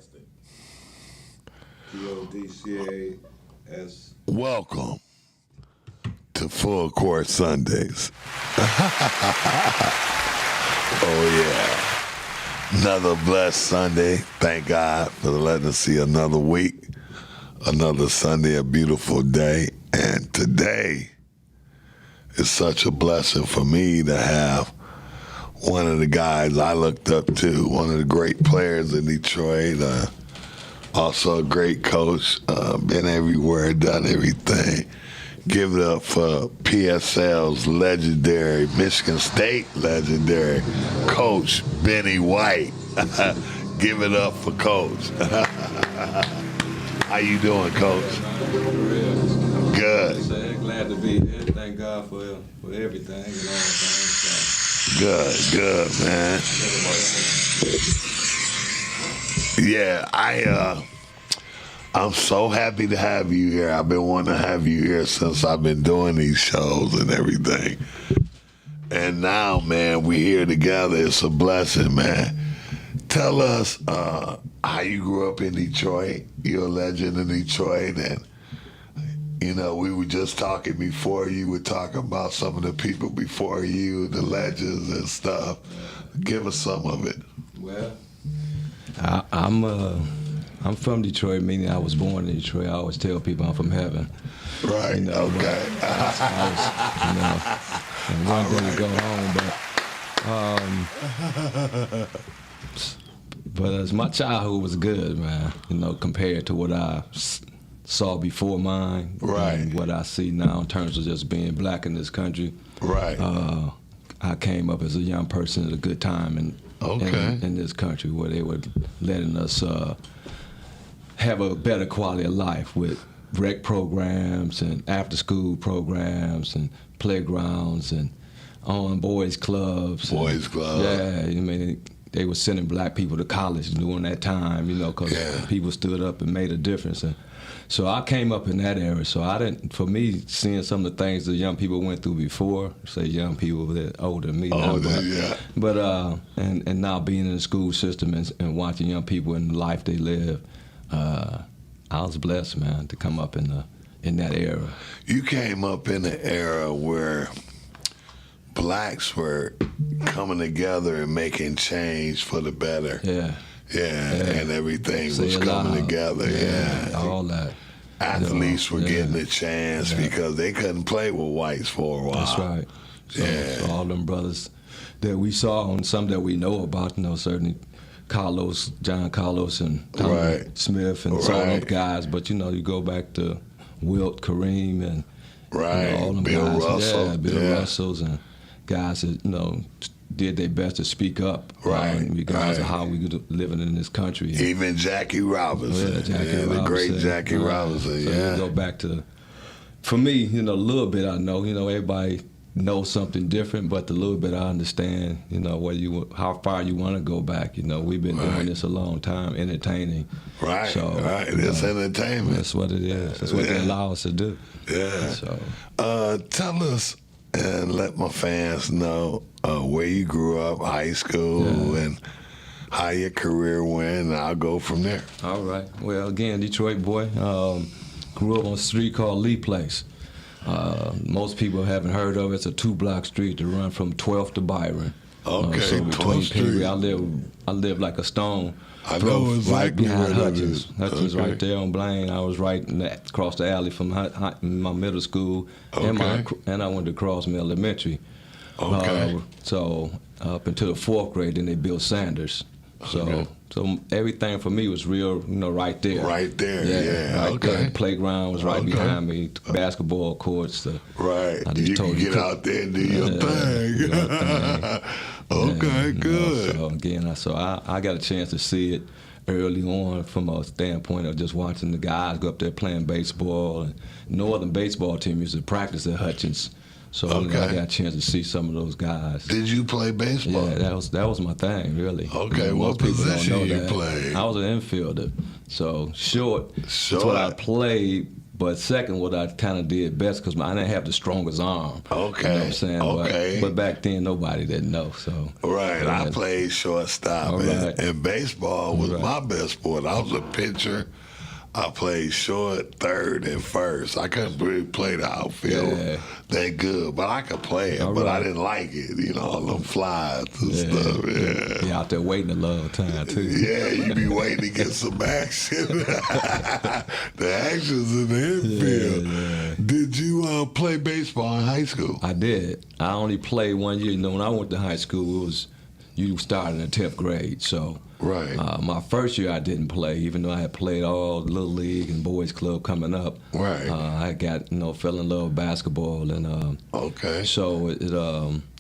Testing. PODCAS. Welcome to Full Court Sundays. Oh, yeah. Another blessed Sunday. Thank God for letting us see another week, another Sunday, a beautiful day. And today is such a blessing for me to have one of the guys I looked up to, one of the great players in Detroit, also a great coach, been everywhere, done everything. Give it up for PSL's legendary, Michigan State legendary coach, Benny White. Give it up for Coach. How you doing, Coach? Good. Glad to be here. Thank God for everything and all things. Good, man. Yeah, I'm so happy to have you here. I've been wanting to have you here since I've been doing these shows and everything. And now, man, we're here together. It's a blessing, man. Tell us how you grew up in Detroit. You're a legend in Detroit. And, you know, we were just talking before you were talking about some of the people before you, the legends and stuff. Give us some of it. Well, I'm from Detroit, meaning I was born in Detroit. I always tell people I'm from heaven. Right, okay. And one day to go home, but as my childhood was good, man, compared to what I saw before mine, right, and what I see now in terms of just being black in this country. Right. I came up as a young person at a good time in this country where they were letting us have a better quality of life with rec programs and after-school programs and playgrounds and on boys clubs. Boys clubs. Yeah, I mean, they were sending black people to college during that time, because people stood up and made a difference. And so I came up in that era. So for me, seeing some of the things that young people went through before, say young people that older than me now, and now being in the school system and watching young people in the life they live, I was blessed, man, to come up in that era. You came up in an era where blacks were coming together and making change for the better. Yeah, and everything was coming together. Yeah, all that. Athletes were getting a chance because they couldn't play with whites for a while. That's right. So all them brothers that we saw and some that we know about, certainly John Carlos and Tommy Smith and some of those guys, but you go back to Wilt, Kareem, and all them Bill guys. Russell. Bill Russells and guys that did their best to speak up, regardless of how we were living in this country. Even Jackie Robinson, the great Jackie Robinson. So you go back to, for me, a little bit I know. Everybody knows something different, but the little bit I understand, how far you want to go back. We've been doing this a long time, entertaining. Right, so, it's entertainment. That's what it is. That's what they allow us to do. Yeah. So, tell us and let my fans know where you grew up, high school, and how your career went, and I'll go from there. All right. Well, again, Detroit boy. Grew up on a street called Lee Place. Most people haven't heard of it. It's a 2-block street to run from 12th to Byron. Okay, so between Street. I live like a stone. I know exactly right behind where Hutchins. that is. Hutchins right there on Blaine. I was right across the alley from my middle school, and I went to Crossmill Elementary. Okay. So up until the 4th grade, then they built Sanders. So everything for me was real, right there. Right there, yeah. There. The playground was right behind me. Basketball courts. Right. You can get out there and do your thing. Okay, good. So again, I got a chance to see it early on from a standpoint of just watching the guys go up there playing baseball. And Northern baseball team used to practice at Hutchins. So I got a chance to see some of those guys. Did you play baseball? Yeah, that was my thing, really. Okay, what position you played? I was an infielder, so short. That's what I played But second, what I kind of did best because I didn't have the strongest arm. Okay. You know what I'm saying? Okay. But back then, nobody didn't know. So. Right. I played shortstop, Right. and baseball was my best sport. I was a pitcher. I played short, third, and first. I couldn't really play the outfield that good, but I could play it. But I didn't like it, you know, all them flies and stuff. Yeah. You out there waiting a long time too. Yeah, you be waiting to get some action. The action's in the infield. Yeah. Did you play baseball in high school? I did. I only played 1 year. You know, when I went to high school, it was you started in the 10th grade. So Right. My first year I didn't play, even though I had played all Little League and Boys Club coming up. Right. I fell in love with basketball, and Okay. so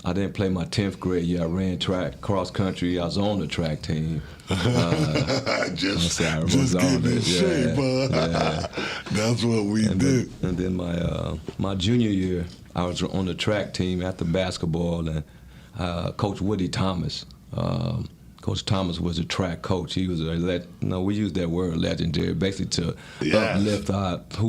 I didn't play my 10th grade year. I ran track, cross country. I was on the track team. Just on getting in it. shape, huh? Yeah. That's what we do. And then my junior year, I was on the track team after basketball, and Coach Woody Thomas. Coach Thomas was a track coach. He was we use that word legendary, basically to uplift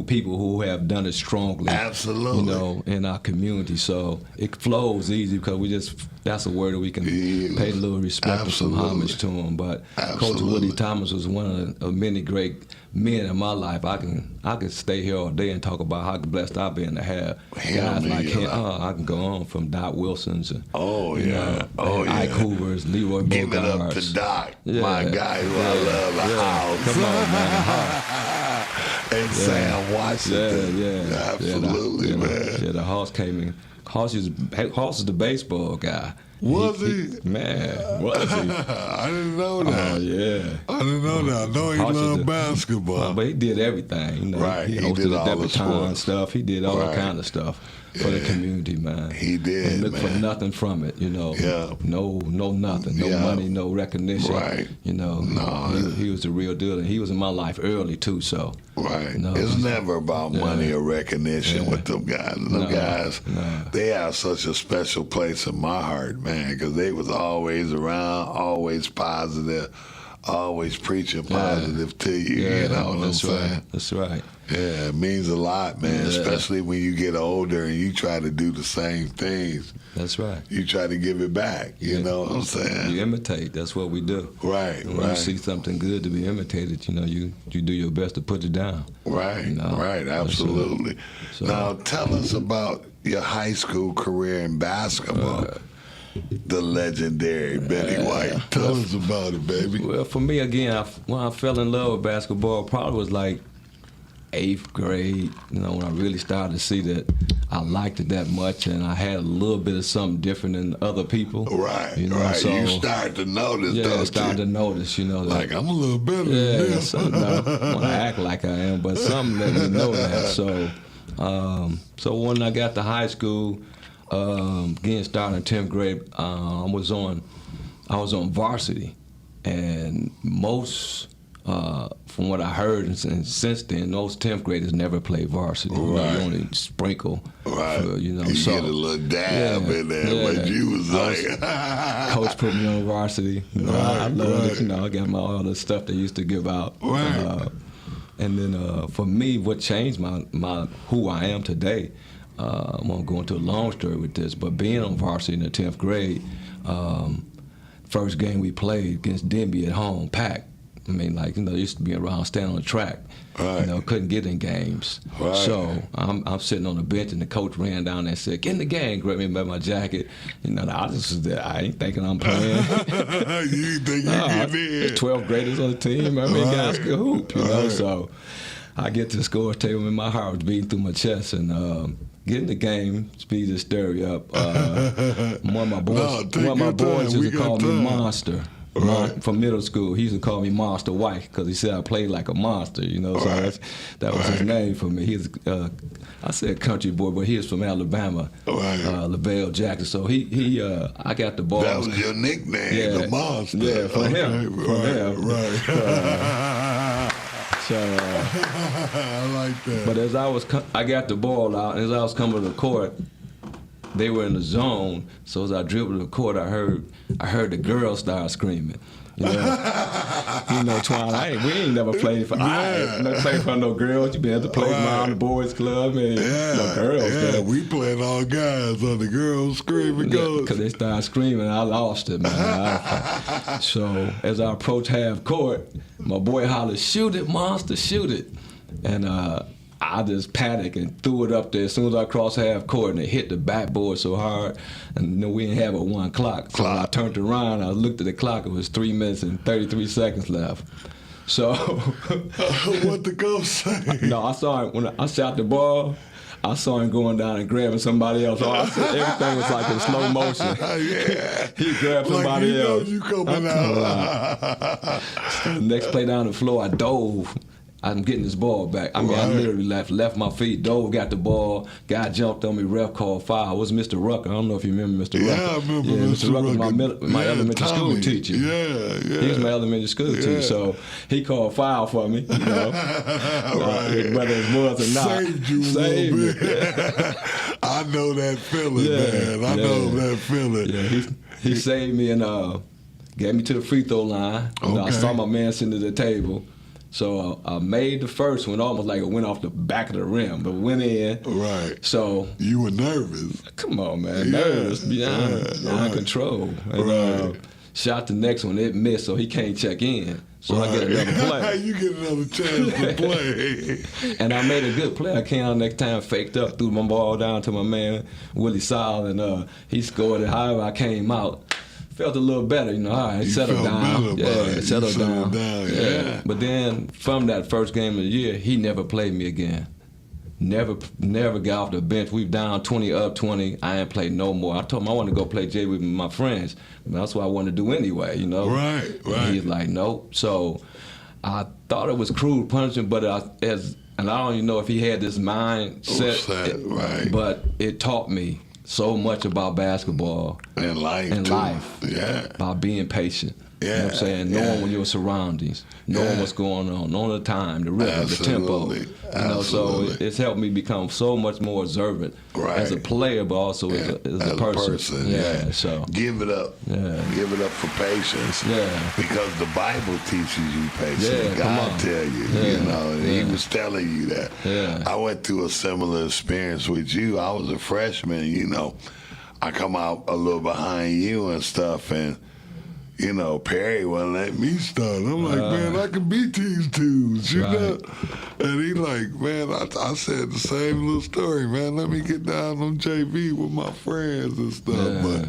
people who have done it strongly. Absolutely. You know, in our community. So it flows easy because that's a word that we can pay a little respect and some homage to him. But Coach Woody Thomas was one of many great men in my life. I can stay here all day and talk about how blessed I've been to have guys like him. I can go on from Doc Wilson's. Ike Hoover's, Leroy Bogart's. Give it up to Doc, my guy who I love, the house. Come on, man. And Sam Washington. Absolutely, man. Yeah, the Hoss came in. Hoss is the baseball guy. Was he? Man, was he? I didn't know that. Oh, yeah. I didn't know that. I know he loved basketball. But he did everything. You know, Right. He He hosted did the all the debutante sports. stuff. He did all kind of stuff for the community, man. He did, And look for man. nothing from it, you know. Yeah. No nothing. No money, no recognition. Right. You know. No. He was the real deal. And he was in my life early, too, so. Right. No, It's never about money or recognition with them guys. Them guys, they have such a special place in my heart, man, because they was always around, always positive, always preaching positive to you. You know what I'm saying? That's right. Yeah, it means a lot, man, especially when you get older and you try to do the same things. That's right. You try to give it back, you know what I'm saying? You imitate. That's what we do. Right, When you see something good to be imitated, you know, you do your best to put it down. Right, You know? right, absolutely. So- Now, tell us about your high school career in basketball. The legendary Benny White. Tell us about it, baby. Well, for me, again, when I fell in love with basketball, probably was like 8th grade, you know, when I really started to see that I liked it that much and I had a little bit of something different than other people. Right, you know, right. So, you started to notice, yeah, don't I started to notice, you know. That, Like, I'm a little better than yeah, this. something, I want to act like I am, but something let me know that. So when I got to high school, again, starting in 10th grade, I was on varsity, and most, from what I heard, and since then, those 10th graders never played varsity. You know, you only sprinkle. Right. You know, you so get a little dab in there, but you was like... Coach put me on varsity. You know, I love it. You know, I got all the stuff they used to give out. Right. And then for me, what changed my who I am today, I won't go into a long story with this, but being on varsity in the 10th grade, first game we played against Denby at home, packed. I mean, like, you know, used to be around, standing on the track. Right. You know, couldn't get in games. Right. So I'm sitting on the bench, and the coach ran down there and said, "Get in the game." Grabbed me by my jacket. You know, I just was there. I ain't thinking I'm playing. You think you get in? There's 12 graders on the team. I mean, guys can hoop, you know. So I get to the score table, and my heart was beating through my chest, and get in the game, speed to stir you up. One of my boys used to call me Monster. Right. From middle school, he used to call me Monster White because he said I played like a monster, you know. So that was his name for me. He was, I said country boy, but he was from Alabama, LaVale Jackson. So I got the ball. That was your nickname, the Monster. Yeah, for him. Right. So, I like that. but as I got the ball out, and as I was coming to the court, they were in the zone. So as I dribbled the court, I heard the girls start screaming. You know, Twan, we ain't never played for. I ain't never played for no girls. You been able to play around the boys' club, man. No girls. Yeah, man. we playing all guys on the girls screaming goals. Because they started screaming, I lost it, man. So as I approached half court, my boy hollered, "Shoot it, monster, shoot it!" And I just panicked and threw it up there as soon as I crossed half court, and it hit the backboard so hard. And we didn't have a 1 clock. So when I turned around, I looked at the clock. It was 3 minutes and 33 seconds left. So what the coach say? No, I saw him when I shot the ball. I saw him going down and grabbing somebody else. Everything was like in slow motion. Yeah. He grabbed somebody like, else. You coming out. Next play down the floor, I dove. I'm getting this ball back. I mean, I literally left my feet, dove, got the ball. Guy jumped on me, ref called foul. It was Mr. Rucker. I don't know if you remember Mr. Rucker. Yeah, I remember Mr. Rucker. Was my elementary Tommy. school teacher. Yeah. He was my elementary school teacher, so he called foul for me. You know, whether it was or not. Saved you a little bit. I know that feeling, man. I know that feeling. Yeah, he saved me and gave me to the free throw line. You know, I saw my man sitting at the table. So I made the first one almost like it went off the back of the rim, but went in. Right. So you were nervous. Come on, man. Nervous, beyond control. And, shot the next one, it missed, so he can't check in. So I get another play. You get another chance to play. And I made a good play. I came out next time, faked up, threw my ball down to my man, Willie Sile, and he scored it. However, I came out. Felt a little better, you know. All right, settled down. Settled down. Yeah. But then from that first game of the year, he never played me again. Never got off the bench. We down 20, up 20. I ain't played no more. I told him I wanted to go play J with my friends. But that's what I wanted to do anyway, you know. Right. And he's like, nope. So I thought it was cruel punishment, but and I don't even know if he had this mindset. But it taught me so much about basketball and life, yeah, about being patient. You know what I'm saying? Knowing when your surroundings, knowing what's going on, knowing the time, the rhythm, the tempo. You know, so it's helped me become so much more observant as a player, but also as a person. Yeah. So give it up. Yeah. Give it up for patience. Yeah. Because the Bible teaches you patience. Yeah, God tell you. You know, and He was telling you that. Yeah. I went through a similar experience with you. I was a freshman, you know. I come out a little behind you and stuff, and you know, Perry wouldn't let me start. I'm like, man, I can beat these dudes, you know? And he like, man, I said the same little story, man. Let me get down on JV with my friends and stuff. Yeah. But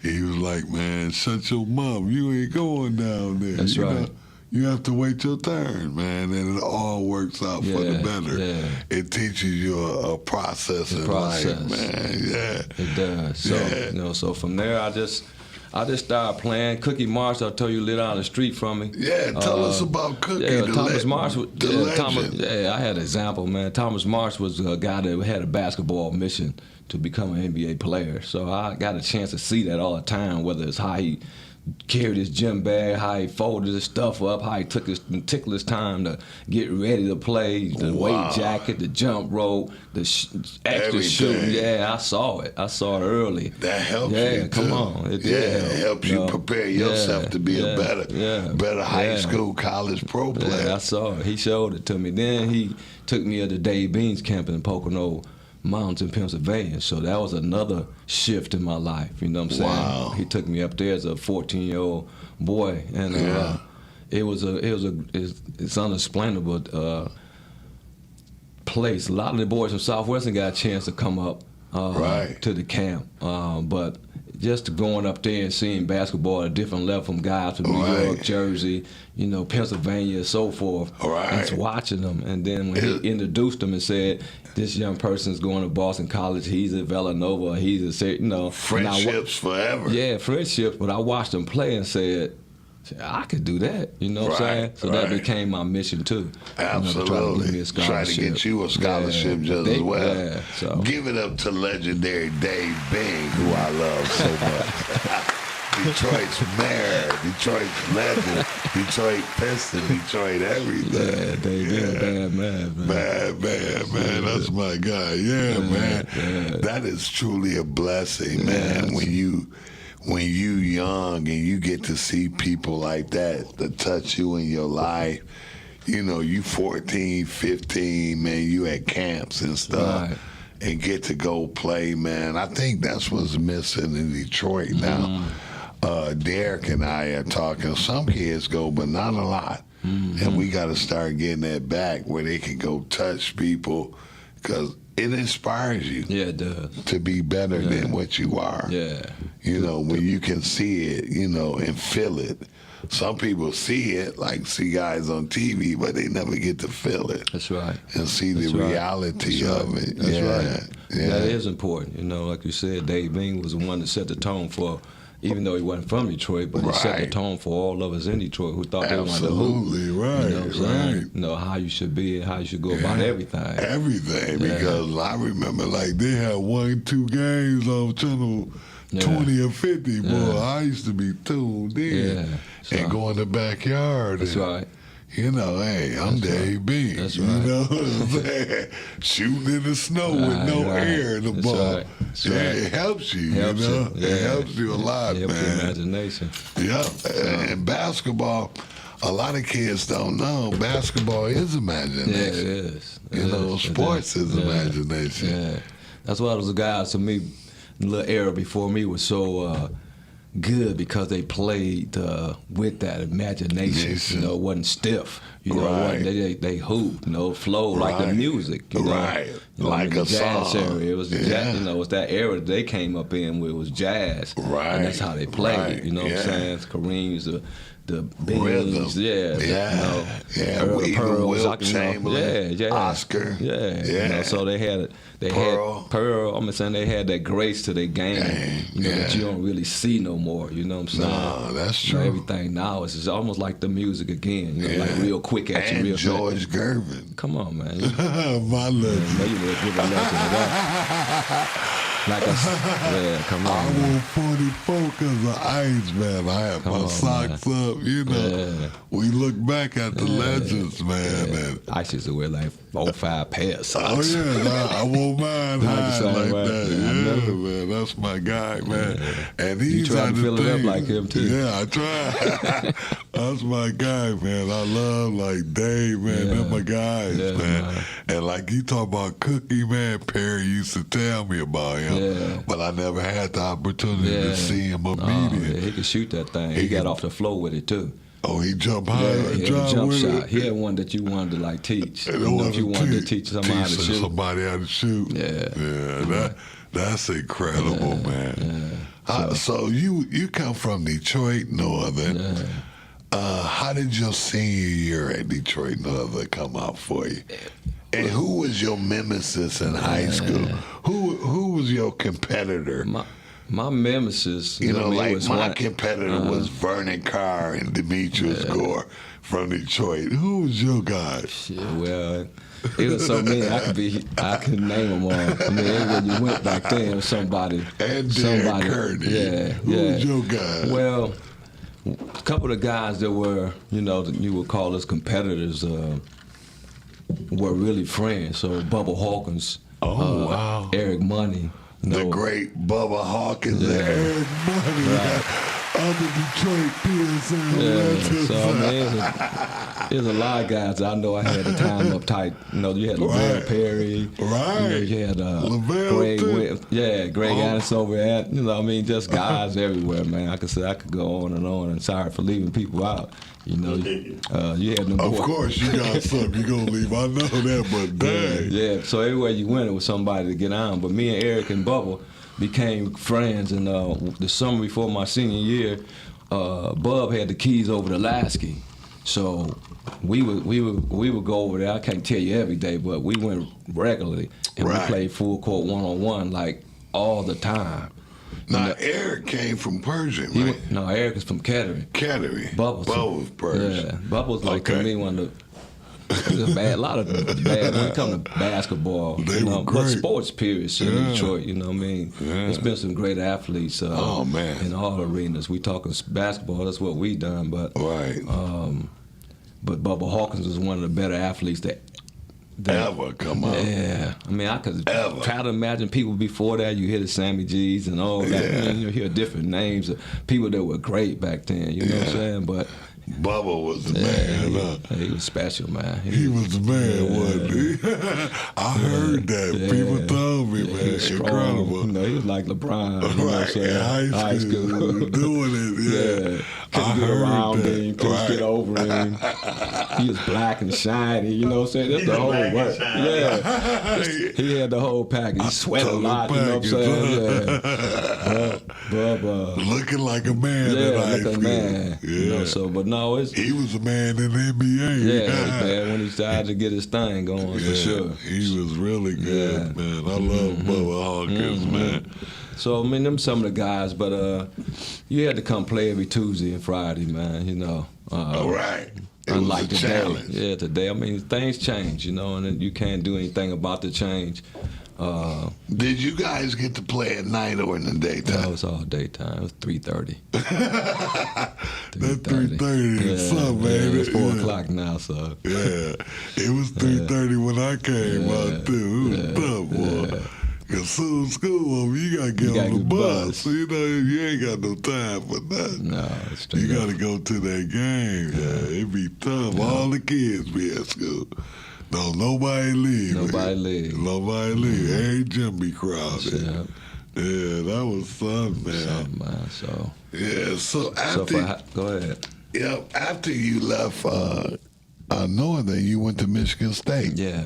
he was like, man, shut your mouth. You ain't going down there. That's right. Know? You have to wait your turn, man, and it all works out for the better. Yeah. It teaches you a process in life, man. Yeah. It does. So, you know, so from there, I just started playing. Cookie Marsh, I told you, lit down the street from me. Yeah, tell us about Cookie. Thomas Marsh. I had an example, man. Thomas Marsh was a guy that had a basketball mission to become an NBA player. So I got a chance to see that all the time, whether it's how he carried his gym bag, how he folded his stuff up, how he took his meticulous time to get ready to play, the weight jacket, the jump rope, the extra shooting. Yeah, I saw it. I saw it early. That helps you. Yeah, come on. It did help. It helps you prepare yourself to be a better high school, college pro player. Yeah, I saw it. He showed it to me. Then he took me to Dave Beans camp in Pocono Mountains in Pennsylvania. So that was another shift in my life. You know what I'm saying? Wow. He took me up there as a 14-year-old boy, and it's unexplainable place. A lot of the boys from Southwestern got a chance to come up to the camp, but just going up there and seeing basketball at a different level from guys from New York, Jersey, you know, Pennsylvania, and so forth. And just watching them. And then when he introduced them and said, this young person's going to Boston College, he's at Villanova, he's a, you know. Friendships forever. Yeah, friendships. But I watched them play and said, I could do that, you know what I'm saying? So that became my mission too. Absolutely. You know, try to get you a scholarship just as well. Yeah, so. Give it up to legendary Dave Bing, who I love so much. Detroit's mayor, Detroit's legend, Detroit Piston, Detroit everything. Yeah, Dave Bean, bad man. Man, that's my guy. Yeah, man. Yeah. That is truly a blessing, man. When you young and you get to see people like that touch you in your life. You know, you 14, 15, man, you at camps and stuff. Right. And get to go play, man. I think that's what's missing in Detroit now. Derek and I are talking. Some kids go, but not a lot. And we got to start getting that back where they can go touch people because it inspires you Yeah, it does. to be better than what you are. Yeah. You know, when you can see it, you know, and feel it. Some people see it, like see guys on TV, but they never get to feel it That's right. and see the That's right. reality That's of right. it. That's yeah. right. Yeah. That is important. You know, like you said, Dave Bean was the one that set the tone for, even though he wasn't from Detroit, but he set the Right. tone for all of us in Detroit who thought they wanted to Absolutely, hoop. right, You know what I'm saying? right. You know, how you should be and how you should go about everything. Everything, Yeah. because I remember like they had 1-2 games on channel 20 or 50. Boy, Yeah. I used to be tuned in Yeah, that's and right. go in the backyard. That's and, right. You know, hey, I'm That's Dave Bean. That's You right. know what I'm saying? Shooting in the snow with no Right. air in the That's ball. right. That's Yeah, right. it helps you, Helps you know? you. It Yeah. helps you a lot, Help your man. imagination. Yeah, and basketball, a lot of kids don't know, basketball is Yeah, it imagination. is. It You know, is. It sports is Yeah. imagination. Yeah. That's why those guys, to me, the little era before me was so good because they played with that imagination. Yes. You know, it wasn't stiff. You know, Right. they hooped, you know, flowed like the Right. music. You know? Right. You know, Like the a jazz song. era. It was the Yeah. jazz, you know, it was that era they came up in where it was jazz. Right. And that's how they played Right. it. You know what Yeah. I'm saying? Kareem's, the Beans, Rhythm. yeah, Yeah. you know, Yeah, Earl even Pearls, Wilt I can, you know, Chamberlain, yeah, Oscar. yeah. You Yeah. know, so they had Pearl. Pearl. I'm saying they had that grace to their game, you know, that yeah. you don't really see no more. You know what I'm saying? No, that's You know, true. everything now is just almost like the music again. You know, like Yeah. real quick at you, And real George Gervin. Come on, man. You My legend. know you would give a legend of that. Like yeah, come I on. Man. wore 44 because of ice, man. I had Come my on, socks up, you know. Yeah. We look back at the legends, man. And, I used to wear like 4-5 pairs of oh, socks. yeah, I won't mind Like the high same like way. that. Yeah, I Yeah, know. man. That's my guy, man. And he's try to had the fill it up thing. like him, too. Yeah, I try. That's my guy, man. I love, like, Dave, man. Yeah. They're my guys, Yeah, man. man. And, like, you talk about Cookie, man, Perry used to tell me about him. Yeah. But I never had the opportunity Yeah. to see him Oh, immediately. yeah, he could shoot that thing. He He got can- off the floor with it too. Oh, he jumped high Yeah, and he had a dropped jump with shot. it. He had one that you wanted to like teach. And You know, if you wanted to teach somebody how to shoot. somebody how to shoot. Yeah. That's incredible, man. So you come from Detroit, Northern. How did your senior year at Detroit Northern come out for you? And who was your nemesis in high school? Who was your competitor? My nemesis, You know, it like was my one- competitor was Vernon Carr and Demetrius Gore from Detroit. Who was your guy? Shit, well, it was so many. I could name them all. I mean, everywhere you went back then, it was somebody. And Derek Kearney. Yeah, Who yeah. was your guy? Well, a couple of guys that were, you know, that you would call us competitors, were really friends. So Bubba Hawkins, wow. Eric Money, you The know, great Bubba Hawkins and Yeah. Eric Money. I'm a Detroit PSA legend. So I mean, there's a lot of guys I know I had the time uptight. You know, you had LaVell Right. Perry. Right. You know, you had LaVell Greg. too. Greg Oh. Anderson over at. You know, I mean, just guys everywhere, man. I could go on. And sorry for leaving people out. You know, you had them Of boys. course, you got something you gonna leave. I know that, but dang. Yeah, so everywhere you went, it was somebody to get on. But me and Eric and Bubba became friends, and the summer before my senior year, Bub had the keys over to Lasky, so we would go over there. I can't tell you every day, but we went regularly, and Right. we played full court 1-on-1 like all the time. Now, Eric came from Persian, He right? Eric is from Kettering. Kettering. Bubba's Persian. Yeah, Bubba was like to Okay. me one of There's a lot of bad when it comes to basketball. They were But great. sports period in Yeah. Detroit, you know what I mean? Yeah. There's been some great athletes Oh, man. in all arenas. We talking basketball, that's what we done, but Right. but Bubba Hawkins was one of the better athletes that Ever come up. yeah, I mean, I could Ever. try to imagine people before that. You hear the Sammy G's and all that. Yeah. I mean, you hear different names of people that were great back then. You know what I'm Yeah. saying? But Bubba was the man. Huh? he was special, man. He was the man, wasn't he? I heard that. Yeah. People told me, Yeah, man. he was strong. Incredible. You know, he was like LeBron. You know what I'm Right, saying? in high school, doing it, yeah. I Couldn't get heard around that. him, couldn't Right. get over him. He was black and shiny, you know what I'm saying? That's the whole work. Yeah. He had the whole package. He sweat a Total lot, you know what I'm saying? package. Yeah. Bubba. Looking like a man in Yeah, high like a school. man. Yeah. You know, so, but no, it's, He was a man in the NBA. yeah, man, when he started to get his thing going, Yeah, for sure. he was really good, Yeah. Mm-hmm. man. I love Bubba Hawkins, man. So, I mean, them some of the guys, but you had to come play every Tuesday and Friday, man, you know. All right. It Unlike was a today. challenge. Yeah, today, I mean, things change, you know, and then you can't do anything about the change. Did you guys get to play at night or in the That daytime? was all daytime. It was 3:30. That 3:30 is something, man. Yeah, it's 4 Yeah. o'clock now, so. Yeah, it was 3:30 when I came out too. It was tough, boy. Cause soon as school over, you gotta get gotta on the get bus. bus. You know, you ain't got no time for nothing. No, it's straight You up. gotta go to that game. Yeah, it be tough. All the kids be at school. No, nobody leave. Nobody leave. Nobody leave. Every gym be crowded. Yeah. Yeah, that was fun, man. Something, man, so. Yeah, so So, after go ahead. after you left Northern, you went to Michigan State. Yeah.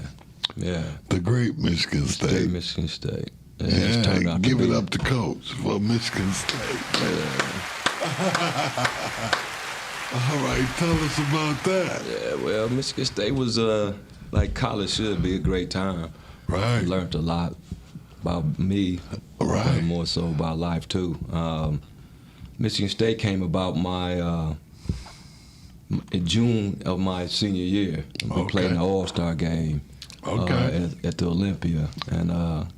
The great Michigan State. Michigan State. Yeah, it's turned Yeah, out give to it be- up to Coach for Michigan State. All right, tell us about that. Yeah, well, Michigan State was like college should be a great time. Right. Learned a lot about me, Right. but more so about life too. Michigan State came about in June of my senior year. We Okay. played an All-Star game Okay. at the Olympia, and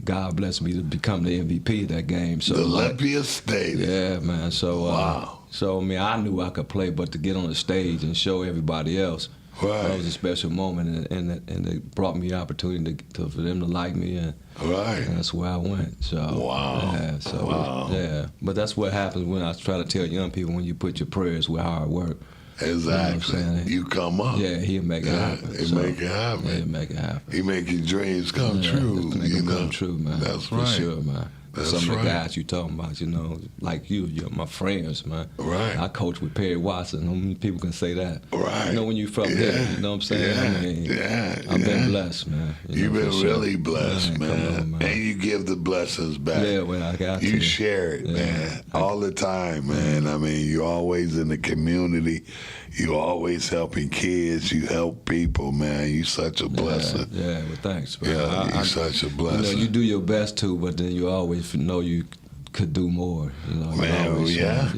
God blessed me to become the MVP of that game. So The like, Olympia Stadium. yeah, man. So, Wow. So I mean, I knew I could play, but to get on the stage and show everybody else, Right. that was a special moment, and it brought me the opportunity for them to like me, and Right. that's where I went. So, Wow. yeah. So, Wow. yeah. But that's what happens when I try to tell young people when you put your prayers with hard work. Exactly. You know what I'm saying? You come up. Yeah, he'll make it Yeah, happen. he So, make it happen. Yeah, he'll make it happen. He make your dreams come Yeah, true. Make you them know? come true, man. That's For right. sure, man. That's Some of the right. guys you talking about, you know, like you're my friends, man. Right. I coach with Perry Watson. How many people can say that? Right. You know, when you from Yeah. there, you know what I'm saying? Yeah. I mean, Yeah. I've Yeah. been blessed, man. You You've know, been for sure. really blessed, Come man. on, man. And you give the blessings back. Yeah, well, I got You to. share it, Yeah. man, all the time, man. I mean, you're always in the community. You're always helping kids. You help people, man. You such a blessing. Yeah, well, thanks, man. Yeah, you're such a You know, blessing. you do your best too, but then you always know you could do more. You know, you Man, always, yeah.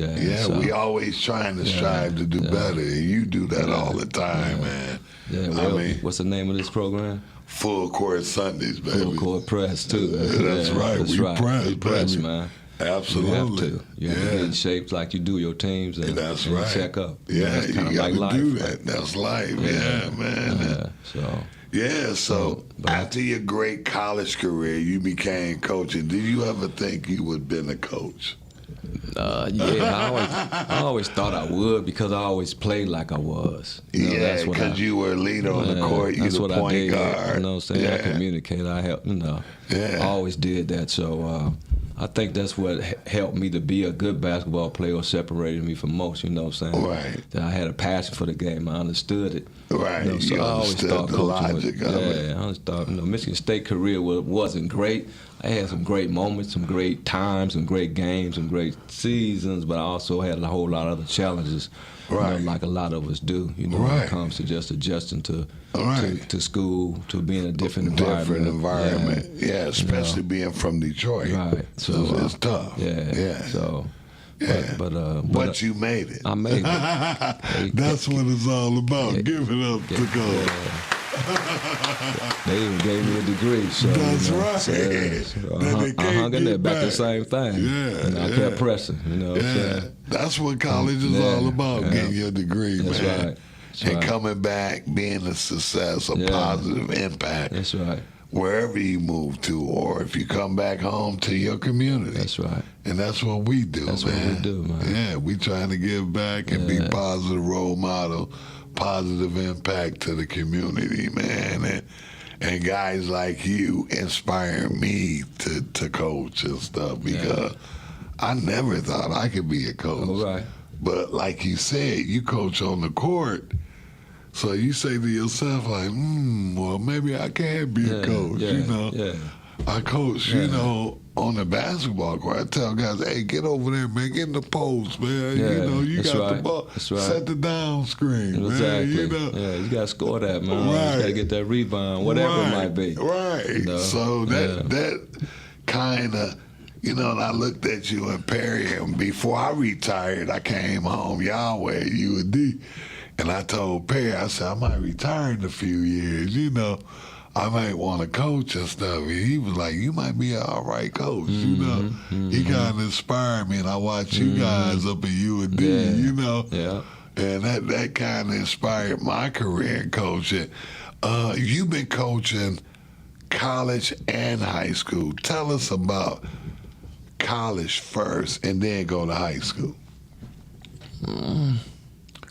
so- We always trying to strive to do better. And you do that all the time, man. Yeah, well, I mean, what's the name of this program? Full Court Sundays, baby. Full Court Press too. That's right. That's We right. press, We press, baby. man. Absolutely. You have to. You have to get in Yeah. shape like you do your teams and, That's and right. check up. Yeah, That's you kind of got like to life. do right? that. That's life. Yeah, man. Yeah, so Yeah, so but- after your great college career, you became coaching. Did you ever think you would have been a coach? yeah, I always thought I would because I always played like I was. You know, Yeah, that's what I- because you were a leader on the Yeah, court. You that's the what I point did. guard. You know what I'm saying? Yeah. I communicate. I help. You know, Yeah. I always did that. So I think that's what helped me to be a good basketball player, or separated me from most. You know what I'm saying? Right. That I had a passion for the game. I understood it. Right. You know, so You I always understood thought the coaching logic was, of yeah, it. I always thought, Michigan State career wasn't great. I had some great moments, some great times, some great games, some great seasons, but I also had a whole lot of other challenges, Right. like a lot of us do, when Right. it comes to just adjusting to Right. to school, to being in a different environment. Different environment. Yeah, especially being from Detroit. Right. So So, it's tough. Yeah. Yeah. So, Yeah. but you made it. I made it. That's what it's all about. Give it up to go. Yeah. They even gave me a degree. So, That's right. So, Then they I can't hung in there get back the back. same thing. Yeah, And I yeah. kept pressing, you know what I'm Yeah, saying? that's what college is Yeah, all about, yeah. getting your degree, That's man. right. That's and right. coming back, being a success, a Yeah. positive impact, That's right. wherever you move to, or if you come back home to your community. That's right. And that's what we do, That's man. what we do, man. Yeah, we trying to give back and be Yeah. positive role model, positive impact to the community, man. And guys like you inspire me to coach and stuff because I never thought I could be a coach. All right. But like you said, you coach on the court. So you say to yourself, like, well, maybe I can be a coach, yeah, you know. Yeah. I coach, you know, on the basketball court. I tell guys, hey, get over there, man. Get in the post, man. Yeah, you know, you that's got the right. ball. That's right. Set the down screen, Exactly. man. You know. Yeah, you got to score that, man. Right. You got to get that rebound, whatever right. it might be. Right. You know? So that kind of, you know, and I looked at you in Perry, and before I retired, I came home, Yahweh, UD, and I told Perry, I said, I might retire in a few years, you know. I might want to coach and stuff. And he was like, you might be an all right coach, you know. He kind of inspired me, and I watched you guys up at UD, you know. Yeah. And that kind of inspired my career in coaching. You've been coaching college and high school. Tell us about college first and then go to high school.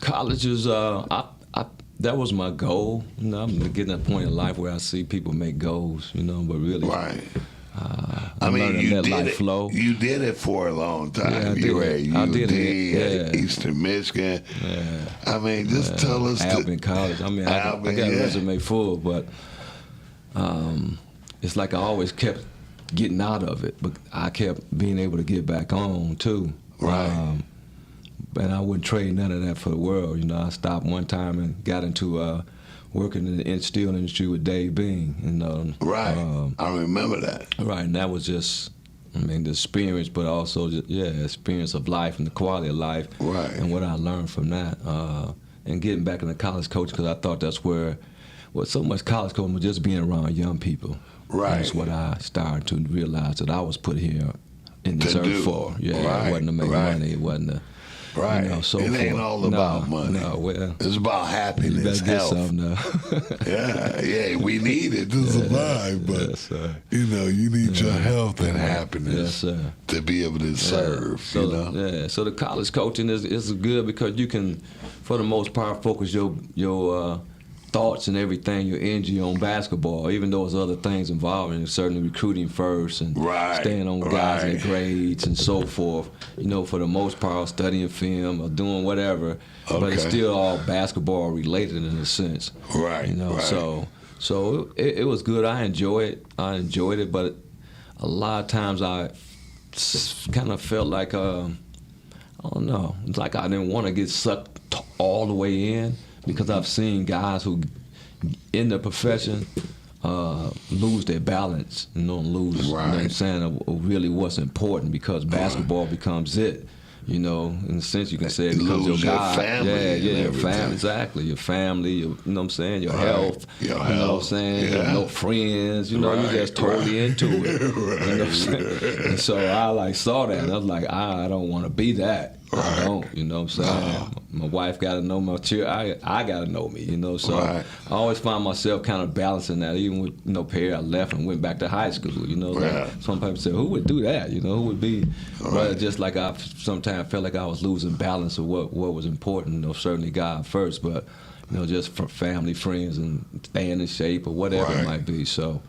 College is, that was my goal. You know, I'm getting to a point in life where I see people make goals, you know, but really, Right. I'm I mean, learning you that did life it. flow. You did it for a long time. Yeah, I you were did. at I UD, did it. at Yeah. Eastern Michigan. Yeah. I mean, just tell us. Albany College. I mean, I Albany, got a yeah. resume full, but it's like I always kept getting out of it, but I kept being able to get back on too. Right. And I wouldn't trade none of that for the world. You know, I stopped one time and got into working in the steel industry with Dave Bean. And, Right. I remember that. Right, and that was just, I mean, the experience, but also, just, experience of life and the quality of life. Right. And what I learned from that. And getting back into college coaching, because I thought that's where, so much college coaching was just being around young people. Right. That's what I started to realize that I was put here in this To earth do. for. Yeah, Right, it wasn't to make right. money, it wasn't to, Right. you know, so it ain't forth. all about money. No, well, It's about you happiness, better get health. some now. Yeah, we need it to survive, but Yes, sir. you know, you need your health and Yes, happiness sir. to be able to serve. So, you know, so the college coaching is good because you can, for the most part, focus your thoughts and everything, your energy on basketball, even though there's other things involved in it, certainly recruiting first and Right, staying on guys and right. grades and so forth. You know, for the most part, studying film or doing whatever, but it's Okay. still all basketball related in a sense. Right, You know, right. so it was good. I enjoyed it, but a lot of times I kind of felt like I don't know, it's like I didn't want to get sucked all the way in because I've seen guys who in the profession lose their balance, you know, lose, you know what I'm Right. saying, of really what's important because basketball becomes it. You know, in a sense, you can say it becomes Lose your your God. family Yeah, and your everything. family, exactly. Your family, you know what I'm saying, your Right. health. Your You know what I'm health, saying? yeah. No friends, you know, Right, you're just totally right. into it. You know what I'm Right. saying? And so I like saw that and I was like, I don't want to be that. I Right. don't, you know what I'm saying? My wife got to know my children. I got to know me, you know. So Right. I always find myself kind of balancing that. Even with, you know, Perry, I left and went back to high school, you know. Yeah. Like, some people say, who would do that? You know, who would be? Right. But just like I sometimes felt like I was losing balance of what was important. You know, certainly God first, but, you know, just for family, friends, and staying in shape or whatever Right. it might be. So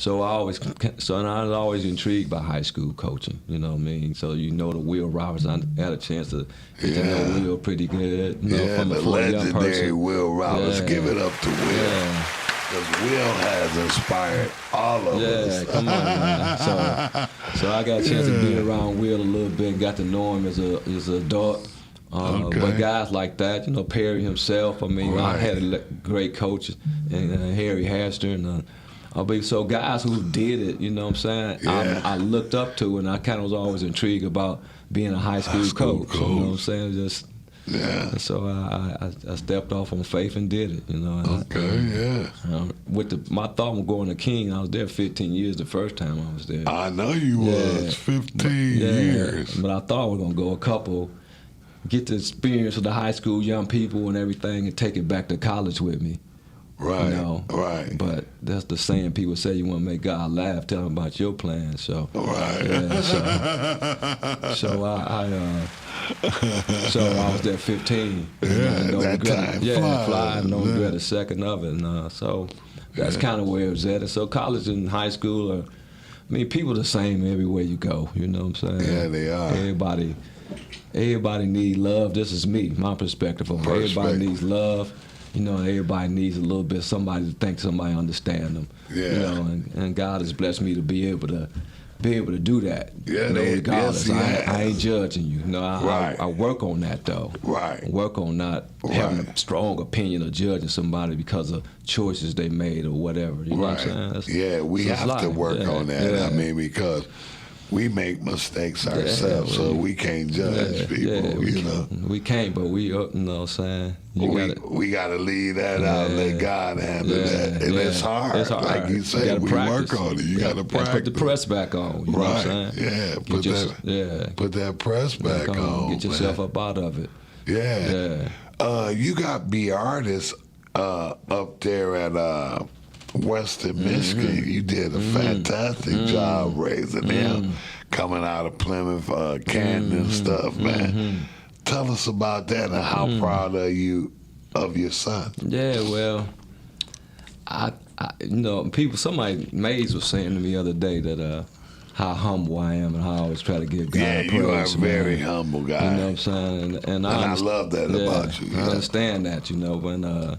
I was always intrigued by high school coaching, you know what I mean? So you know the Will Roberts, I had a chance to get to know Yeah. Will pretty good, you know, Yeah, from the for a young legendary person. Will Roberts. Yeah. Give it up to Will. Yeah. Because Will has inspired all of Yeah, us. come on, man. So I got a chance to be around Will a little bit and got to know him as an adult. Okay. But guys like that, you know, Perry himself, I mean, I Right. had a great coach, and Harry Haster, and so guys who did it, you know what I'm saying, Yeah. I looked up to, and I kind of was always intrigued about being a high school, school coach, you know what I'm coach. saying, just Yeah. And so I stepped off on faith and did it, you know. And Okay, yeah. my thought was going to King. I was there 15 years the first time I was there. I know you was 15 Yeah, years. but I thought I was gonna go a couple, get the experience of the high school young people and everything, and take it back to college with me. Right, You know, right. But that's the saying people say, you want to make God laugh, tell him about your plans. So, Right. yeah, so I was there 15. Yeah, that time flies. Flying, don't Yeah. regret a second of it. And, so that's kind of where it was at. And so college and high school are, I mean, people are the same everywhere you go. You know what I'm saying? Yeah, they are. Everybody need love. This is me, my perspective on it. Everybody needs love. You know, everybody needs a little bit somebody to think somebody understand them. Yeah. You know, and God has blessed me to be able to do that. Yeah, you know, regardless. yes, I ain't judging you. You know, Right. I work on that though. Right. I work on not having a strong opinion of judging somebody because of choices they made or whatever. You know what I'm saying? Yeah, we it's have to life. work Yeah, on that. yeah. I mean, because we make mistakes ourselves, so we can't judge people, you know. We can't, but we, you know what I'm saying? We got to leave that out and let God handle that. And it's hard. It's hard. Like you say, we practice. work on it. You got to practice. Put the press back on. You know what I'm saying? Yeah, put that press back on. Get yourself up out of it. Yeah. You got B artists up there at Western Michigan. You did a fantastic job raising them, coming out of Plymouth, Canton and stuff, man. Tell us about that and how proud are you of your son? Yeah, well, I you know, Mays was saying to me the other day that how humble I am and how I always try to give God praise. You are a very humble guy. You know what I'm saying? And I love that about you. I understand that, you know, when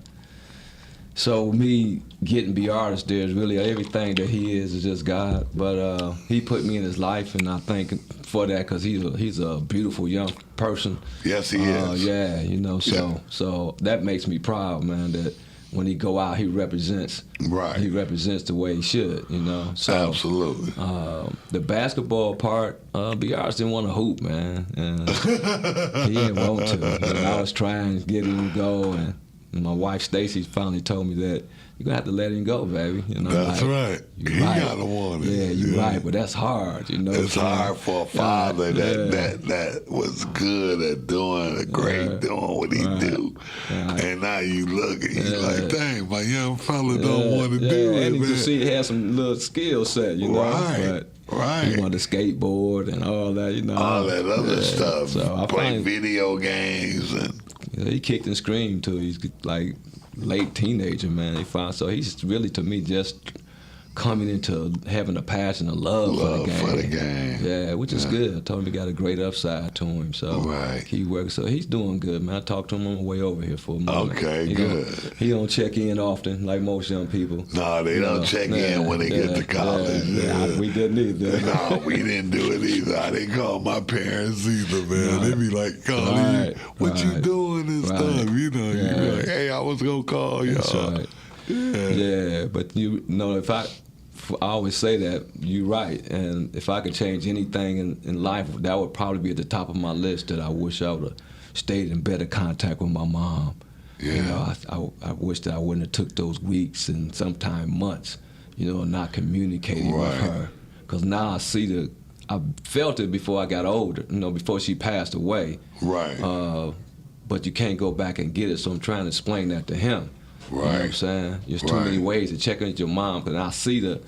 so me getting B artist there is really everything that he is just God. But he put me in his life, and I thank for that because he's a beautiful young person. Yes, he is. Yeah, you know, so that makes me proud, man. That when he go out, he represents. Right. He represents the way he should, you know. So, absolutely. The basketball part, B artist didn't want to hoop, man. And he didn't want to. You know, I was trying to get him to go, and my wife Stacy finally told me that you're gonna have to let him go, baby. You know, that's right. You gotta want it. Yeah, you're right, but that's hard. You know, it's hard for a father that was good at doing doing what he do, and now you look and you're like, dang, my young fella don't want to do it. And you man. can see he has some little skill set, you know. Right. He wanted to skateboard and all that, you know. All that other stuff. So I play video games and. He kicked and screamed till he's like late teenager, man. So he's really, to me, just coming into having a passion, a love for the game. Yeah, which is good. I told him he got a great upside to him. So he works. So he's doing good, man. I talked to him on the way over here for a moment. Okay, good. He don't check in often like most young people. No, they don't check in when they get to college. We didn't either. No, we didn't do it either. I didn't call my parents either, man. They be like, calling you, what you doing and stuff, you know. You be like, hey, I was going to call y'all. That's right. Yeah, but you know, I always say that you're right, and if I could change anything in life, that would probably be at the top of my list. That I wish I would have stayed in better contact with my mom. Yeah. You know, I wish that I wouldn't have took those weeks and sometimes months, you know, not communicating with her. Because now I felt it before I got older, you know, before she passed away. Right. But you can't go back and get it, so I'm trying to explain that to him. Right. You know what I'm saying? There's too many ways to check in with your mom, and I see the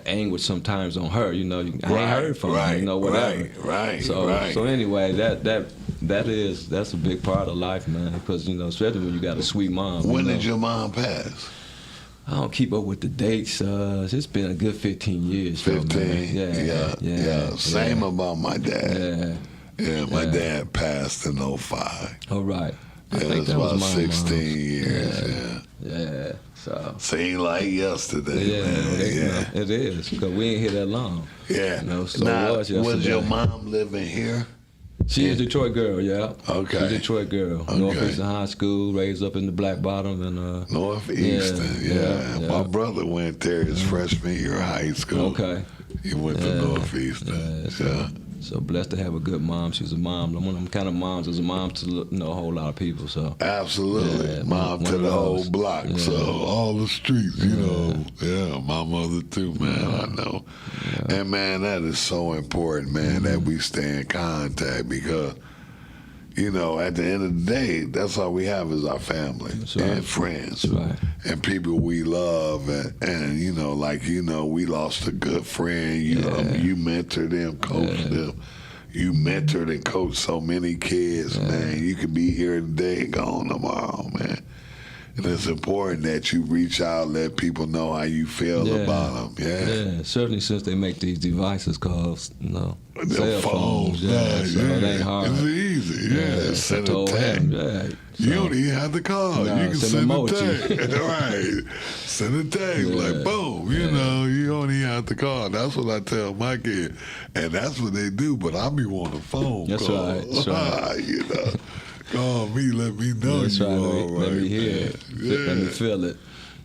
anguish sometimes on her. You know, I ain't heard from her. You know, whatever. So anyway, that's a big part of life, man. Because you know, especially when you got a sweet mom. When did your mom pass? I don't keep up with the dates. It's been a good 15 years. 15. Yeah. Same about my dad. Yeah, my dad passed in 2005. Oh right. I think that was about 16 years. Yeah. So seemed like yesterday, man. It is, because we ain't here that long. Yeah. You know, so now, was your mom living here? She's a Detroit girl, yeah. Okay. She's a Detroit girl. Okay. Northeastern High School, raised up in the Black Bottom. And Northeastern, yeah. My brother went there his freshman year of high school. Okay. He went to Northeastern. So blessed to have a good mom. She's a mom. One of them kind of moms is a mom to a whole lot of people. So Absolutely. Yeah, Mom one to of the whole those. block. Yeah. So all the streets, you know. Yeah, my mother too, man. I know. And man, that is so important, man, that we stay in contact because, you know, at the end of the day, that's all we have is our family right. and friends That's right. and people we love. And, you know, like, you know, we lost a good friend. You you mentored them, coached them. You mentored and coached so many kids, man. You could be here today and gone tomorrow, man. And it's important that you reach out, let people know how you feel about them. Yeah, certainly since they make these devices called, you know, Their cell phones. yeah, So it ain't hard. It's easy, Send a told text. him, yeah. You don't even have to call. Nah, you can send send a emoji. text. Right. Send a text. Like, boom. You know, you don't even have to call. That's what I tell my kids. And that's what they do. But I be wanting a phone That's call. right. That's right. You know, call me, let me know That's you right. all right. Let me hear man. it. Let me feel it.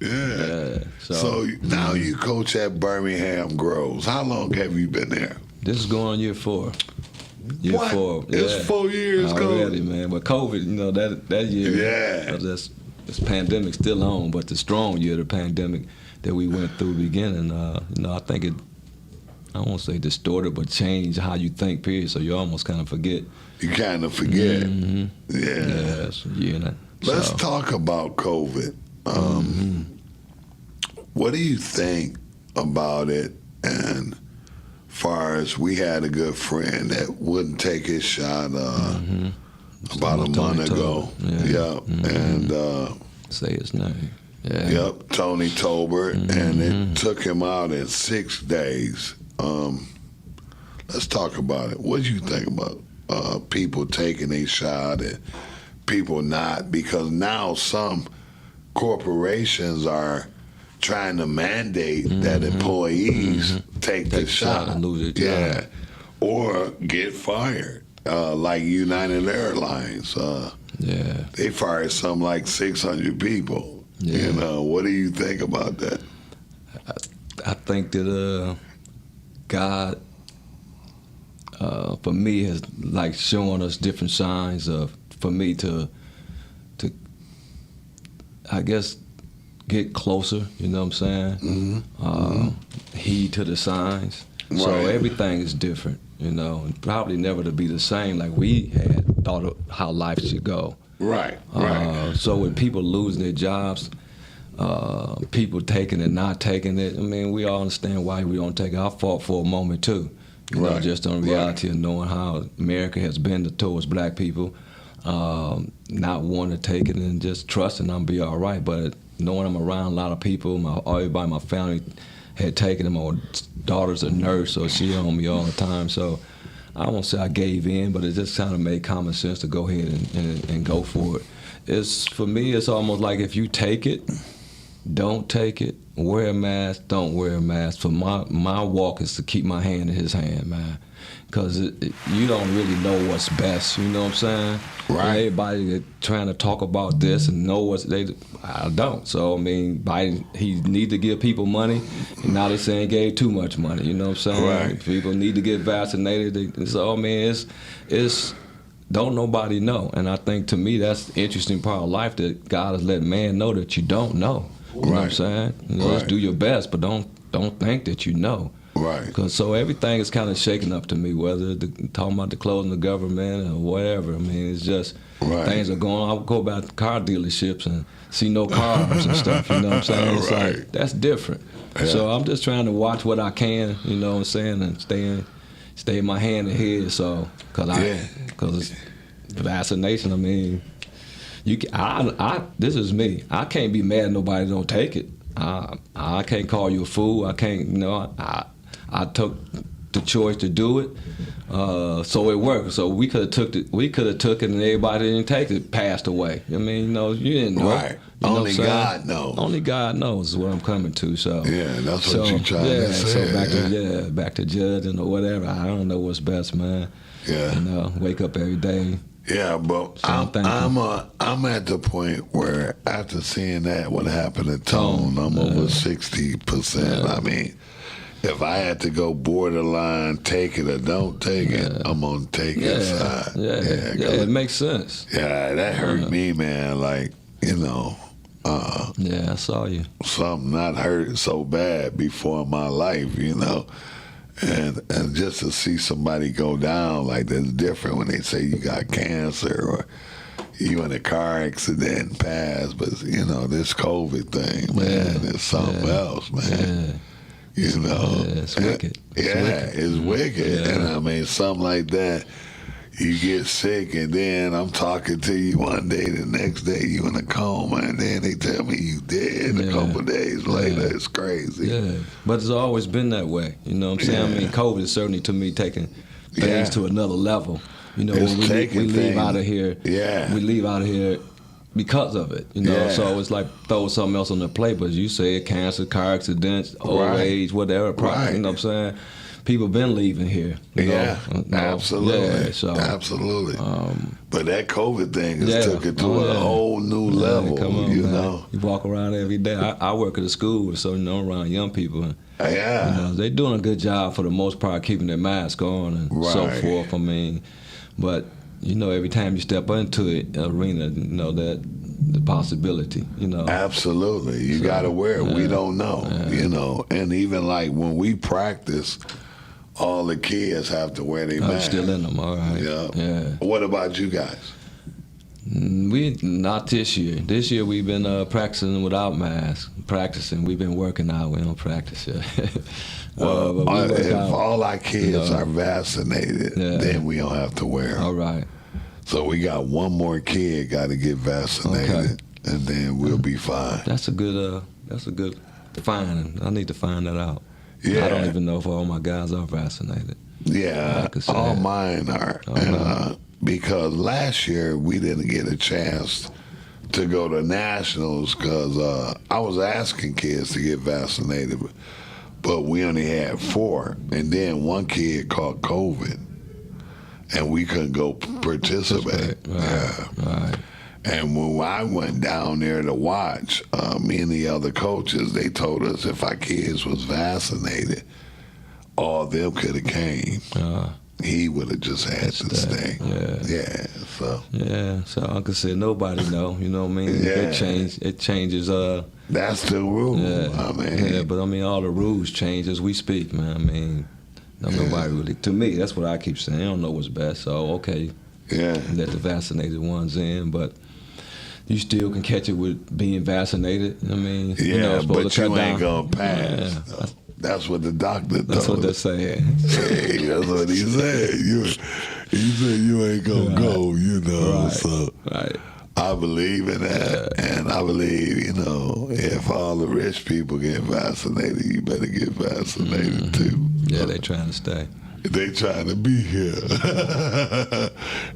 Yeah. So So now you coach at Birmingham Groves. How long have you been there? this is going on year 4. Year What? 4. It's 4 years, already, Coach. man. But COVID, you know, that year, Yeah. this pandemic still on, but the strong year of the pandemic that we went through beginning, you know, I think it, I won't say distorted, but changed how you think, period. So you almost kind of forget. You kind of forget. Mm-hmm. Yeah. It's a year and Let's so. talk about COVID. What do you think about it? And far as we had a good friend that wouldn't take his shot about a Tony month ago. Tolbert. Yeah. And Say his name. Yeah. yep, Tony Tolbert, and it took him out in 6 days. Let's talk about it. What do you think about people taking a shot and people not? Because now some corporations are trying to mandate that employees take the shot. And lose their Yeah, job. or get fired. Like United Airlines, Yeah. they fired some like 600 people. Yeah. You know, what do you think about that? I think that God, for me, has like showing us different signs of, for me to I guess, get closer. You know what I'm saying? Heed to the signs. So Right. everything is different. You know, and probably never to be the same like we had thought of how life should go. Right, right. So with people losing their jobs, people taking it, not taking it, I mean, we all understand why we don't take it. I fought for a moment too, you know, Right, just on the reality of knowing how America has been towards black people, not wanting to take it and just trusting I'm be all right. But knowing I'm around a lot of people, everybody in my family had taken it. My daughter's a nurse, so she on me all the time. So I won't say I gave in, but it just kind of made common sense to go ahead and go for it. It's, for me, it's almost like if you take it, don't take it, wear a mask, don't wear a mask. For my walk is to keep my hand in his hand, man. Because you don't really know what's best, you know what I'm saying? Right. And everybody that trying to talk about this and know what's, I don't. So, I mean, Biden, he need to give people money, and now they're saying he gave too much money, you know what I'm saying? Right. People need to get vaccinated. So, I mean, it's don't nobody know. And I think, to me, that's the interesting part of life, that God has let man know that you don't know. You know what I'm Right. saying? You know, Right. Just do your best, but don't think that you know. Right. Cause so everything is kind of shaking up to me, whether talking about the closing the government or whatever. I mean, it's just Right. things are going on. I would go back to car dealerships and see no cars and stuff, you know what I'm saying? It's Right. like, that's different. Yeah. So I'm just trying to watch what I can, you know what I'm saying, and stay in my hand and head. So, cause vaccination, I mean, this is me. I can't be mad at nobody that don't take it. I can't call you a fool. I can't, you know, I took the choice to do it, so it worked. So we could have took it, and everybody didn't take it, passed away. I mean, you know, you didn't know. Right. You know Only what I'm saying? God knows. Only God knows is what I'm coming to. So Yeah, that's what you're trying to say. So back to judging or whatever. I don't know what's best, man. Yeah. You know, wake up every day. Yeah, but So thank you. I'm at the point where after seeing that what happened to Tone, I'm over 60%. I mean, if I had to go borderline, take it or don't take it, I'm gonna take it side. Yeah, it makes sense. Yeah, that hurt me, man. Like, you know, Yeah, I saw you. something not hurt so bad before in my life, you know. And just to see somebody go down like that's different when they say you got cancer or you in a car accident and pass, but you know, this COVID thing, man, it's something else, man. You know, it's wicked. It's wicked. And I mean, something like that, you get sick, and then I'm talking to you one day, the next day you in a coma, and then they tell me you dead a couple of days later. It's crazy. Yeah, but it's always been that way. You know what I'm saying? I mean, COVID is certainly, to me, taking things to another level. You know, when we leave out of here, we leave out of here because of it. You know, so it's like throw something else on the plate. But you said cancer, car accidents, old age, whatever. You know what I'm saying? People been leaving here. You know? Absolutely. Yeah, so, absolutely. But that COVID thing has took it to a whole new level. Come on, you man. know, you walk around every day. I work at a school, so you know, around young people. And, you know, they're doing a good job for the most part, keeping their mask on and so forth. I mean, but you know, every time you step into it, arena, you know that the possibility. You know, absolutely. You got to wear it. We don't know. You know, and even like when we practice, all the kids have to wear their mask. Still in them, all right. Yeah. What about you guys? We not this year. This year we've been practicing without masks. We've been working out. We don't practice yet. Well, if all our kids are vaccinated, then we don't have to wear them. All right. So we got one more kid got to get vaccinated, and then we'll be fine. That's a good finding. I need to find that out. Yeah. I don't even know if all my guys are vaccinated. Yeah, all mine are. Because last year we didn't get a chance to go to nationals because I was asking kids to get vaccinated, but we only had 4, and then one kid caught COVID, and we couldn't go participate. Right. And when I went down there to watch, me and the other coaches, they told us if our kids was vaccinated, all of them could have came. He would have just had to stay. So like I said, nobody know. You know what I mean? It changes. That's the rule. I mean, but I mean, all the rules change as we speak, man. I mean, nobody really. To me, that's what I keep saying. I don't know what's best. So let the vaccinated ones in, but you still can catch it with being vaccinated. I mean, but you ain't gonna pass. That's what the doctor told us. That's what they're saying. Hey, that's what he said. He said you ain't gonna go, you know. So I believe in that, and I believe, you know, if all the rich people get vaccinated, you better get vaccinated too. Yeah, they trying to stay. They trying to be here,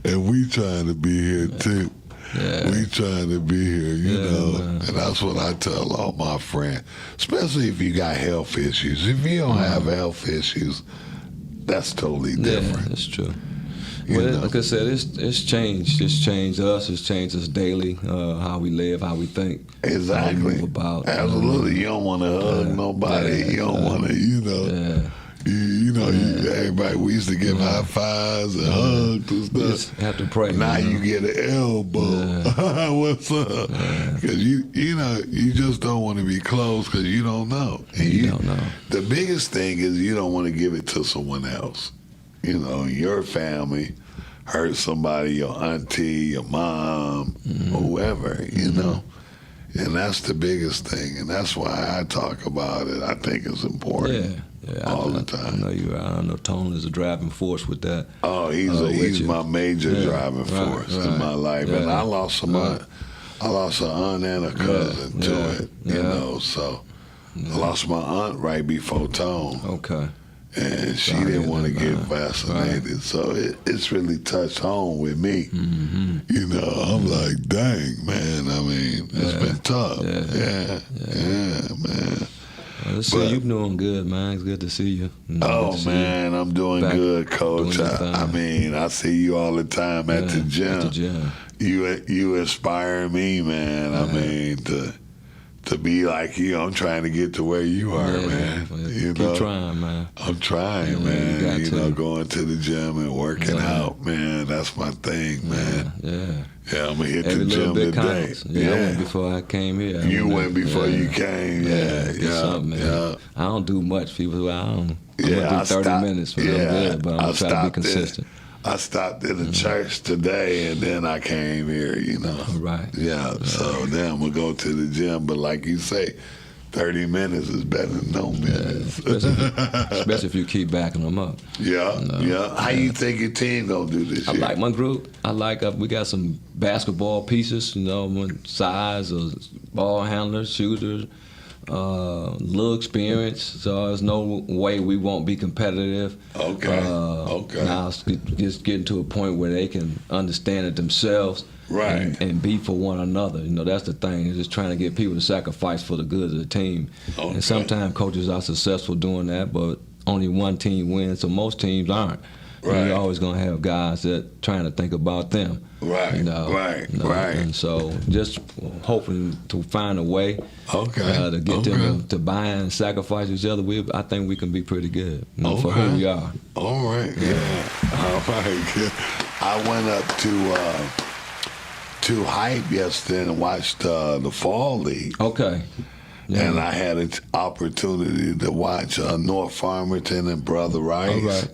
and we trying to be here too. Yeah. We trying to be here, you know, man. And that's what I tell all my friends, especially if you got health issues. If you don't have health issues, that's totally different. Yeah, that's true. Well, like I said, it's changed. It's changed us. It's changed us daily. How we live, how we think, exactly. How we move about. Absolutely. You don't want to hug nobody. You don't want to, you know. Everybody, we used to give high fives and hugs and stuff. You just have to pray. Now you get an elbow. What's up? Because you just don't want to be close because you don't know. And you don't know. The biggest thing is you don't want to give it to someone else. You know, your family hurt somebody, your auntie, your mom, or whoever, you know. And that's the biggest thing. And that's why I talk about it. I think it's important. All the time. I know Tone is a driving force with that. Oh, he's my major driving force in my life. And I lost an aunt and a cousin to it, you know. So I lost my aunt right before Tone. Okay. And she didn't want to get vaccinated. So it's really touched home with me. You know, I'm like, dang, man. I mean, it's been tough. Yeah, man. Well, you're doing good, man. It's good to see you. Man, I'm doing good, Coach. I mean, I see you all the time at the gym. You inspire me, man. I mean, to be like you. I'm trying to get to where you are, man. Well, You keep know, trying, man. I'm trying, Yeah, man. you You got know, to. going to the gym and working out, man. That's my thing, man. Yeah. Yeah, I'm gonna hit Every the little gym bit today. counts. Yeah, I went before I came here. You went before you came. Yeah, do something, man. yeah. I don't do much. People, I'm Yeah, gonna I do 30 stopped- minutes, but yeah, I'm good. But I'm I gonna try to be stopped consistent. I stopped at the church today, and then I came here. You know. Right. Yeah. So then I'm gonna go to the gym, but like you say, 30 minutes is better than no minutes. Especially if you keep backing them up. Yeah, yeah. How you think your team gonna do this I year? like my group. I like we got some basketball pieces, size of ball handlers, shooters, little experience. So there's no way we won't be competitive. Okay. Okay. Now it's just getting to a point where they can understand it themselves. Right. And be for one another. That's the thing. It's just trying to get people to sacrifice for the good of the team. Okay. And sometimes coaches are successful doing that, but only one team wins, so most teams aren't. Right. You're always going to have guys that trying to think about them. Right, right. And so just hoping to find a way Okay. to get them to buy and sacrifice each other. I think we can be pretty good for who we are. All right. Yeah. All right. I went up to Hype yesterday and watched the Fall League. Okay. Yeah. And I had an opportunity to watch North Farmington and Brother Rice. All right.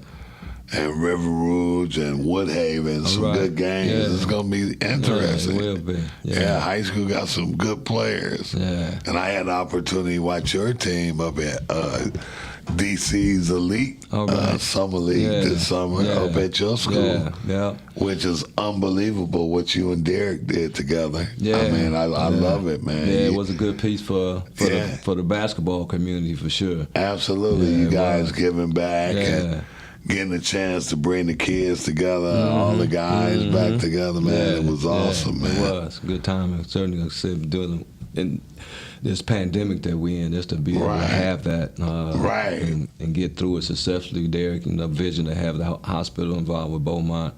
And River Rouge and Woodhaven, some right. good games. Yeah. It's going to be interesting. Yeah, it will be. Yeah, high school got some good players. Yeah. And I had the opportunity to watch your team up at DC's Elite Summer League this summer up at your school. Yeah. Which is unbelievable what you and Derek did together. Yeah. I mean, I love it, man. Yeah, it was a good piece for the basketball community for sure. Absolutely. Yeah, you it guys was. giving back and getting a chance to bring the kids together, all the guys back together, man. It was awesome, man. It was a good time. And certainly doing in this pandemic that we in, just to be able to have that and get through it successfully. Derek and the vision to have the hospital involved with Beaumont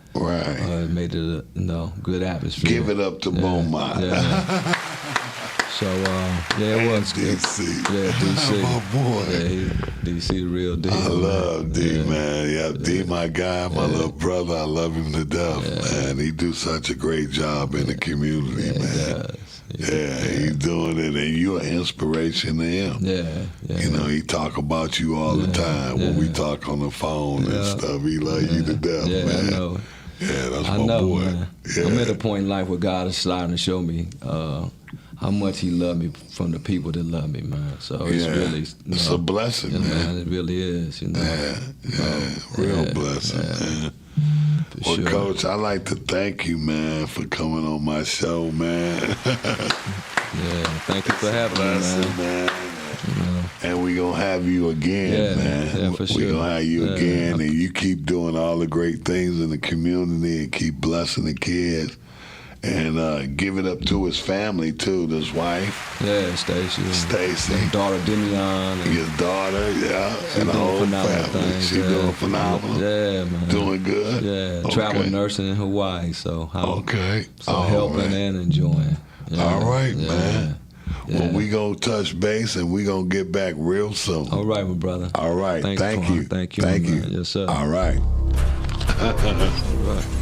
made it a good atmosphere. Give it up to Beaumont. Yeah. So it was good. DC. Yeah, DC. My boy. Yeah, DC the real deal. I love D, man. Yeah, D, my guy, my little brother. I love him to death, man. He do such a great job in the community, man. He's doing it, and you're an inspiration to him. Yeah. He talk about you all the time when we talk on the phone and stuff. He love you to death, man. I know. Yeah, that's I my know, boy. man. Yeah. I'm at a point in life where God is starting to show me how much He loved me from the people that love me, man. So it's really, it's a blessing, man. It really is, Real blessing, man. Well, sure. Coach, I'd like to thank you, man, for coming on my show, man. Thank you for having me, man. And we gonna have you again, man. Yeah, for sure. We gonna have you again, and you keep doing all the great things in the community and keep blessing the kids. And give it up to his family too, his wife. Yeah, Stacy. His daughter Demian. His daughter, and the whole family. She doing phenomenal. Yeah, man. Doing good. Yeah, travel nursing in Hawaii, so helping and enjoying. Yeah. All right, man. Well, we gonna touch base and we gonna get back real soon. All right, my brother. All right. Thank you. Thank you. Thank you. Yes, sir. All right. All right.